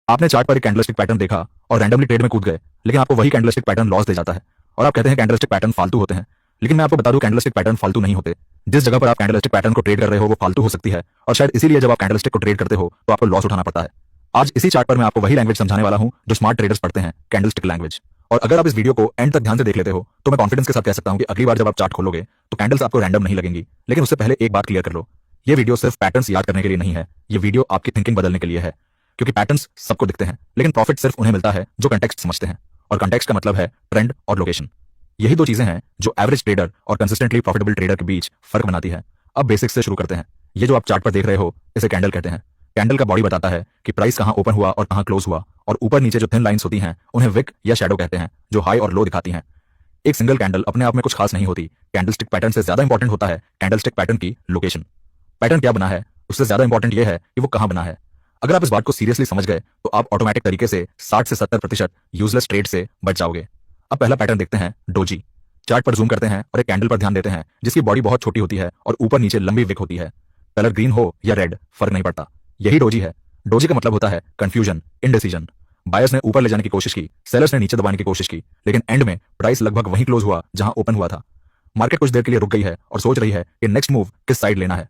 आपने चार्ट पर एक कैंडलस्टिक पैटर्न देखा और रैंडमली ट्रेड में कूद गए, लेकिन आपको वही कैंडलस्टिक पैटर्न लॉस दे जाता है और आप कहते हैं कैंडलस्टिक पैटर्न फालतू होते हैं। लेकिन मैं आपको बता दूं कैंडलस्टिक पैटर्न फालतू नहीं होते। जिस जगह पर आप कैंडलस्टिक पैटर्न को ट्रेड कर रहे हो वो फालतू हो सकती है और शायद इसीलिए जब आप कैंडलस्टिक को ट्रेड करते हो तो आपको लॉस उठाना पड़ता है। आज इसी चार्ट पर मैं आपको वही लैंग्वेज समझाने वाला हूं जो स्मार्ट ट्रेडर्स पढ़ते हैं, कैंडलस्टिक लैंग्वेज। और अगर आप इस वीडियो को एंड तक ध्यान से देख लेते हो तो मैं कॉन्फिडेंस के साथ कह सकता हूं कि अगली बार जब आप चार्ट खोलोगे तो कैंडल्स आपको रैंडम नहीं लगेंगी। लेकिन उससे पहले एक बात क्लियर कर लो, ये वीडियो सिर्फ पैटर्न्स याद करने के लिए नहीं है, ये वीडियो आपकी थिंकिंग बदलने के लिए है। क्योंकि पैटर्न्स सबको दिखते हैं लेकिन प्रॉफिट सिर्फ उन्हें मिलता है जो कंटेक्स्ट समझते हैं, और कंटेक्स्ट का मतलब है ट्रेंड और लोकेशन। यही दो चीजें हैं जो एवरेज ट्रेडर और कंसिस्टेंटली प्रॉफिटेबल ट्रेडर के बीच फर्क बनाती है। अब बेसिक्स से शुरू करते हैं। ये जो आप चार्ट पर देख रहे हो इसे कैंडल कहते हैं। कैंडल का बॉडी बताता है कि प्राइस कहां ओपन हुआ और कहां क्लोज हुआ, और ऊपर नीचे जो थिन लाइंस होती हैं उन्हें विक या शैडो कहते हैं, जो हाई और लो दिखाती हैं। एक सिंगल कैंडल अपने आप में कुछ खास नहीं होती, कैंडलस्टिक पैटर्न से ज्यादा इंपॉर्टेंट होता है कैंडलस्टिक पैटर्न की लोकेशन। पैटर्न क्या बना है उससे ज्यादा इंपॉर्टेंट यह है कि वो कहां बना है। अगर आप इस बात को सीरियसली समझ गए तो आप ऑटोमेटिक तरीके से 60 से 70% यूजलेस ट्रेड से बच जाओगे। अब पहला पैटर्न देखते हैं, डोजी। चार्ट पर जूम करते हैं और एक कैंडल पर ध्यान देते हैं जिसकी बॉडी बहुत छोटी होती है और ऊपर नीचे लंबी विक होती है। कलर ग्रीन हो या रेड फर्क नहीं पड़ता, यही डोजी है। डोजी का मतलब होता है कंफ्यूजन, इनडिसीजन। बायर्स ने ऊपर ले जाने की कोशिश की, सेलर्स ने नीचे दबाने की कोशिश की, लेकिन एंड में प्राइस लगभग वहीं क्लोज हुआ जहां ओपन हुआ था। मार्केट कुछ देर के लिए रुक गई है और सोच रही है कि नेक्स्ट मूव किस साइड लेना है।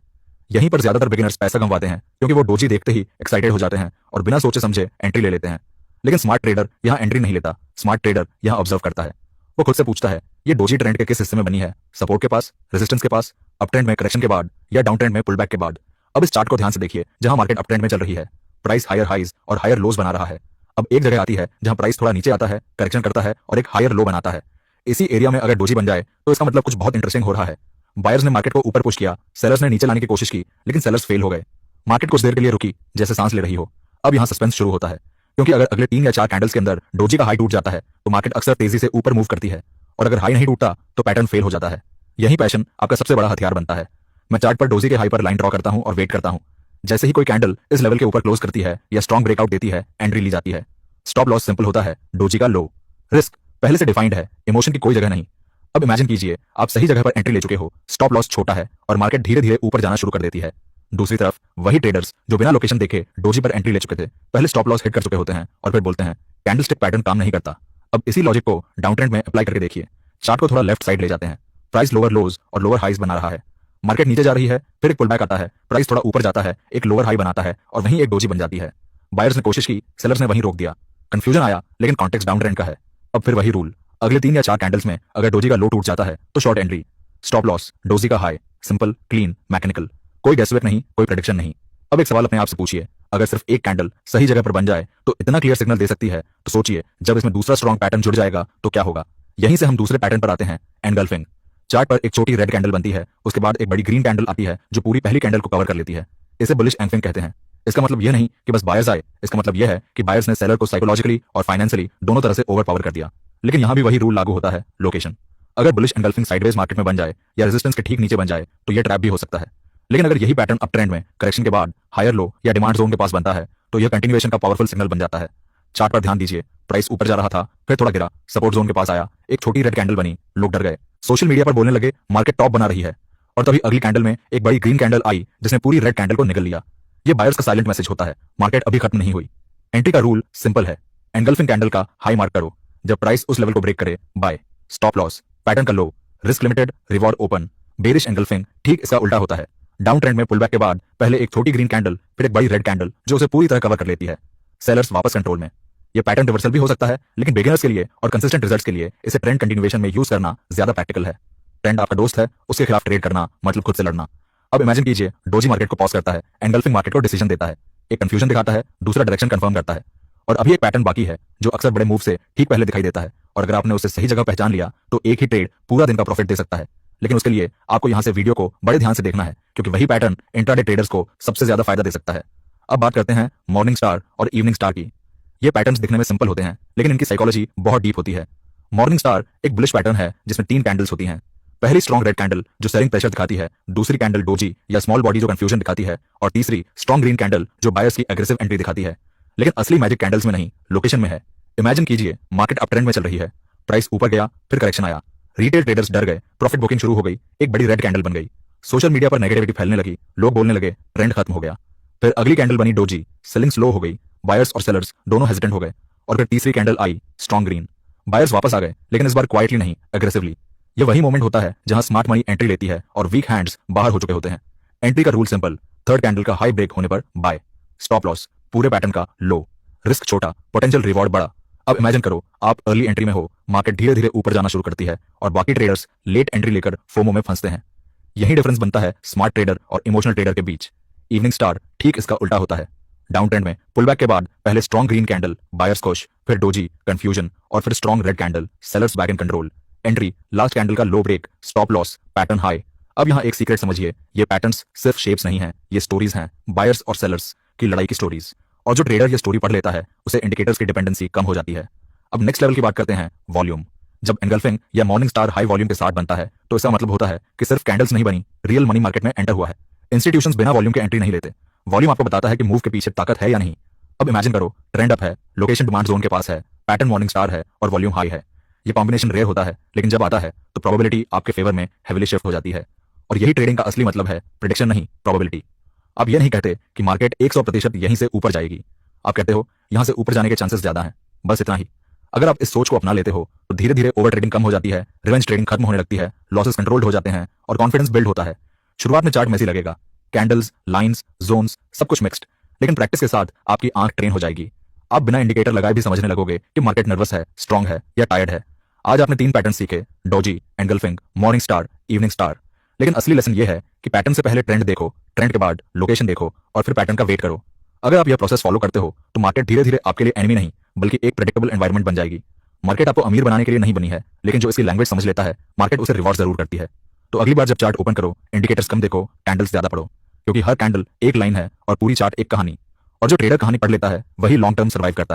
यहीं पर ज्यादातर बिगिनर्स पैसा गंवाते हैं क्योंकि वो डोजी देखते ही एक्साइटेड हो जाते हैं और बिना सोचे समझे एंट्री ले लेते हैं। लेकिन स्मार्ट ट्रेडर यहाँ एंट्री नहीं लेता, स्मार्ट ट्रेडर यहाँ ऑब्जर्व करता है। वो खुद से पूछता है ये डोजी ट्रेंड के किस हिस्से में बनी है, सपोर्ट के पास, रेजिस्टेंस के पास, अप ट्रेंड में करेक्शन के बाद, या डाउन ट्रेंड में पुल बैक के बाद। अब इस चार्ट को ध्यान से देखिए, जहां मार्केट अप ट्रेंड में चल रही है, प्राइस हायर हाइज और हायर लोज बना रहा है। अब एक जगह आती है जहां प्राइस थोड़ा नीचे आता है, करेक्शन करता है और एक हायर लो बनाता है। इसी एरिया में अगर डोजी बन जाए तो इसका मतलब कुछ बहुत इंटरेस्टिंग हो रहा है। बायर्स ने मार्केट को ऊपर पुश किया, सेलर्स ने नीचे लाने की कोशिश की, लेकिन सेलर्स फेल हो गए। मार्केट कुछ देर के लिए रुकी, जैसे सांस ले रही हो। अब यहाँ सस्पेंस शुरू होता है, क्योंकि अगर अगले 3 या 4 कैंडल्स के अंदर डोजी का हाई टूट जाता है तो मार्केट अक्सर तेजी से ऊपर मूव करती है, और अगर हाई नहीं टूटता तो पैटर्न फेल हो जाता है। यही पैशन आपका सबसे बड़ा हथियार बनता है। मैं चार्ट पर डोजी के हाई पर लाइन ड्रॉ करता हूं और वेट करता हूं। जैसे ही कोई कैंडल इस लेवल के ऊपर क्लोज करती है या स्ट्रॉन्ग ब्रेकआउट देती है, एंट्री ली जाती है। स्टॉप लॉस सिंपल होता है, डोजी का लो। रिस्क पहले से डिफाइंड है, इमोशन की कोई जगह नहीं। अब इमेजिन कीजिए आप सही जगह पर एंट्री ले चुके हो, स्टॉप लॉस छोटा है और मार्केट धीरे धीरे ऊपर जाना शुरू कर देती है। दूसरी तरफ वही ट्रेडर्स जो बिना लोकेशन देखे डोजी पर एंट्री ले चुके थे, पहले स्टॉप लॉस हिट कर चुके होते हैं और फिर बोलते हैं कैंडलस्टिक पैटर्न काम नहीं करता। अब इसी लॉजिक को डाउन ट्रेंड में अप्लाई करके देखिए। चार्ट को थोड़ा लेफ्ट साइड ले जाते हैं, प्राइस लोअर लोज और लोअर हाइज बना रहा है। मार्केट नीचे जा रही है, फिर एक पुल बैक आता है, प्राइस थोड़ा ऊपर जाता है, एक लोअर हाई बनाता है और वहीं एक डोजी बन जाती है। बायर्स ने कोशिश की, सेलर्स ने वहीं रोक दिया। कंफ्यूजन आया, लेकिन कॉन्टेक्स्ट डाउन ट्रेंड का है। अब फिर वही रूल, अगले 3 या 4 कैंडल्स में अगर डोजी का लो टूट जाता है तो short entry, stop loss doji का हाई। सिंपल, क्लीन, मैकेनिकल, कोई गेसवर्क नहीं, कोई प्रेडिक्शन नहीं। अब एक सवाल अपने आप से पूछिए, अगर सिर्फ एक कैंडल सही जगह पर बन जाए तो इतना क्लियर सिग्नल दे सकती है, तो सोचिए जब इसमें दूसरा स्ट्रॉन्ग पैटर्न जुड़ जाएगा तो क्या होगा। यहीं से हम दूसरे पैटर्न पर आते हैं, एनगल्फिंग। चार्ट पर एक छोटी रेड कैंडल बनती है, उसके बाद एक बड़ी ग्रीन कैंडल आती है जो पूरी पहली कैंडल को कवर कर लेती है। इसे बुलिश एंगल्फिंग कहते हैं। इसका मतलब यह नहीं कि बस बायर्स आए, इसका मतलब यह है कि बायर्स ने सेलर को साइकोलॉजिकली और फाइनेंशियली दोनों तरह से ओवर पावर कर दिया। लेकिन यहां भी वही रूल लागू होता है, लोकेशन। अगर बुलिश एंगल्फिंग साइडवेज मार्केट में बन जाए या रेजिस्टेंस के ठीक नीचे बन जाए तो यह ट्रैप भी हो सकता है। लेकिन अगर यही पैटर्न अप ट्रेंड में करेक्शन के बाद हायर लो या डिमांड जोन के पास बनता है तो यह कंटिन्यूएशन का पावरफुल सिग्नल बन जाता है। चार्ट पर ध्यान दीजिए, प्राइस ऊपर जा रहा था, फिर थोड़ा गिरा, सपोर्ट जोन के पास आया, एक छोटी रेड कैंडल बनी, लोग डर गए, सोशल मीडिया पर बोलने लगे मार्केट टॉप बना रही है। और तभी अगली कैंडल में एक बड़ी ग्रीन कैंडल आई जिसने पूरी रेड कैंडल को निगल लिया। ये बायर्स का साइलेंट मैसेज होता है, मार्केट अभी खत्म नहीं हुई। एंट्री का रूल सिंपल है, एंगल्फिंग कैंडल का हाई मार्क करो, जब प्राइस उस लेवल को ब्रेक करे बाय, स्टॉप लॉस, पैटर्न का low, risk limited, reward open. Bearish engulfing ठीक इसका उल्टा होता है, डाउन ट्रेंड में पुलबैक के बाद पहले एक छोटी ग्रीन कैंडल, फिर एक बड़ी रेड कैंडल जो उसे पूरी तरह कवर कर लेती है। सेलर्स वापस कंट्रोल में। यह पैटर्न रिवर्सल भी हो सकता है, लेकिन बिगिनर्स के लिए और कंसिस्टेंट रिजल्ट्स के लिए इसे ट्रेंड कंटिन्यूएशन में यूज करना ज्यादा प्रैक्टिकल है। ट्रेंड आपका दोस्त है, उसके खिलाफ ट्रेड करना मतलब खुद से लड़ना। अब इमेजिन कीजिए डोजी मार्केट को पॉज करता है, एंगल्फिंग मार्केट को डिसीजन देता है, एक कंफ्यूजन दिखाता है, दूसरा डायरेक्शन कंफर्म करता है, और अभी एक पैटर्न बाकी है जो अक्सर बड़े मूव से ठीक पहले दिखाई देता है, और अगर आपने उसे सही जगह पहचान लिया तो एक ही ट्रेड पूरा दिन का प्रॉफिट दे सकता है। लेकिन उसके लिए आपको यहां से वीडियो को बड़े ध्यान से देखना है, क्योंकि वही पैटर्न इंट्राडे ट्रेडर्स को सबसे ज्यादा फायदा दे सकता है। अब बात करते हैं मॉर्निंग स्टार और इवनिंग स्टार की। ये पैटर्न्स दिखने में सिंपल होते हैं, लेकिन इनकी साइकोलॉजी बहुत डीप होती है। मॉर्निंग स्टार एक बुलिश पैटर्न है जिसमें 3 कैंडल्स होती हैं। पहली स्ट्रॉन्ग रेड कैंडल जो सेलिंग प्रेशर दिखाती है, दूसरी कैंडल डोजी या स्मॉल बॉडी जो कंफ्यूजन दिखाती है, और तीसरी स्ट्रॉन्ग ग्रीन कैंडल जो बायर्स की एग्रेसिव एंट्री दिखाती है। लेकिन असली मैजिक कैंडल्स में नहीं, लोकेशन में है। इमेजिन कीजिए मार्केट अप ट्रेंड में चल रही है, प्राइस ऊपर गया, फिर करेक्शन आया, रिटेल ट्रेडर्स डर गए, प्रॉफिट बुकिंग शुरू हो गई, एक बड़ी रेड कैंडल बन गई, सोशल मीडिया पर नेगेटिविटी फैलने लगी, लोग बोलने लगे ट्रेंड खत्म हो गया। फिर अगली कैंडल बनी डोजी, सेलिंग स्लो हो गई, बायर्स और सेलर्स दोनों हेजिटेंट हो गए और फिर तीसरी कैंडल आई स्ट्रॉन्ग ग्रीन। बायर्स वापस आ गए, लेकिन इस बार क्वाइटली नहीं, एग्रेसिवली। ये वही मोमेंट होता है जहां स्मार्ट मनी एंट्री लेती है और वीक हैंड्स बाहर हो चुके होते हैं। एंट्री का रूल सिंपल, थर्ड कैंडल का हाई ब्रेक होने पर बाय, स्टॉप लॉस पूरे पैटर्न का लो, रिस्क छोटा, पोटेंशियल रिवॉर्ड बड़ा। अब इमेजिन करो आप अर्ली एंट्री में हो, मार्केट धीरे धीरे ऊपर जाना शुरू करती है और बाकी ट्रेडर्स लेट एंट्री लेकर फोमो में फंसते हैं। यही डिफरेंस बनता है स्मार्ट ट्रेडर और इमोशनल ट्रेडर के बीच। इवनिंग स्टार ठीक इसका उल्टा होता है। डाउन ट्रेंड में पुलबैक के बाद पहले स्ट्रॉन्ग ग्रीन कैंडल, बायर्स खुश, फिर डोजी, कंफ्यूजन और फिर strong red candle, sellers back in control. Entry last candle का low break, stop loss, pattern high. अब यहाँ एक सीक्रेट समझिए, ये पैटर्न्स सिर्फ शेप्स नहीं हैं, ये स्टोरीज हैं, बायर्स और सेलर्स की लड़ाई की स्टोरीज। और जो ट्रेडर ये स्टोरी पढ़ लेता है उसे इंडिकेटर्स की डिपेंडेंसी कम हो जाती है। अब नेक्स्ट लेवल की बात करते हैं, वॉल्यूम। जब एंगल्फिंग या मॉर्निंग स्टार हाई वॉल्यूम के साथ बनता है तो इसका मतलब होता है कि सिर्फ कैंडल्स नहीं बनी, रियल मनी मार्केट में एंटर हुआ है। इंस्टीट्यूशंस बिना वॉल्यूम के एंट्री नहीं लेते। वॉल्यूम आपको बताता है कि मूव के पीछे ताकत है या नहीं। अब इमेजिन करो, ट्रेंड अप है, लोकेशन डिमांड जोन के पास है, पैटर्न मॉर्निंग स्टार है और वॉल्यूम हाई है। ये कॉम्बिनेशन रेयर होता है, लेकिन जब आता है तो प्रोबेबिलिटी आपके फेवर में हेविली शिफ्ट हो जाती है। और यही ट्रेडिंग का असली मतलब है, प्रेडिक्शन नहीं, प्रोबेबिलिटी। आप ये नहीं कहते कि मार्केट 100% यहीं से ऊपर जाएगी, आप कहते हो यहां से ऊपर जाने के चांसेस ज्यादा हैं, बस इतना ही। अगर आप इस सोच को अपना लेते हो तो धीरे धीरे ओवर ट्रेडिंग कम हो जाती है, रिवेंज ट्रेडिंग खत्म होने लगती है, लॉसेस कंट्रोल्ड हो जाते हैं और कॉन्फिडेंस बिल्ड होता है। शुरुआत में चार्ट मेसी लगेगा, कैंडल्स, लाइंस, जोन्स सब कुछ मिक्स्ड, लेकिन प्रैक्टिस के साथ आपकी आंख ट्रेन हो जाएगी। आप बिना इंडिकेटर लगाए भी समझने लगोगे कि मार्केट नर्वस है, स्ट्रांग है या टायर्ड है। आज आपने 3 पैटर्न सीखे, doji, engulfing, morning star, evening star. लेकिन असली लेसन ये है कि पैटर्न से पहले ट्रेंड देखो, ट्रेंड के बाद लोकेशन देखो और फिर पैटर्न का वेट करो। अगर आप यह प्रोसेस फॉलो करते हो तो मार्केट धीरे धीरे आपके लिए एनिमी नहीं बल्कि एक प्रेडिक्टेबल एनवायरनमेंट बन जाएगी। मार्केट आपको अमीर बनाने के लिए नहीं बनी है, लेकिन जो इसकी लैंग्वेज समझ लेता है मार्केट उसे रिवॉर्ड जरूर करती है। तो अगली बार जब चार्ट ओपन करो, इंडिकेटर्स कम देखो, कैंडल्स ज्यादा पढ़ो, क्योंकि हर कैंडल एक लाइन है और पूरी चार्ट एक कहानी। और जो ट्रेडर कहानी पढ़ लेता है वही लॉन्ग टर्म सर्वाइव करता है।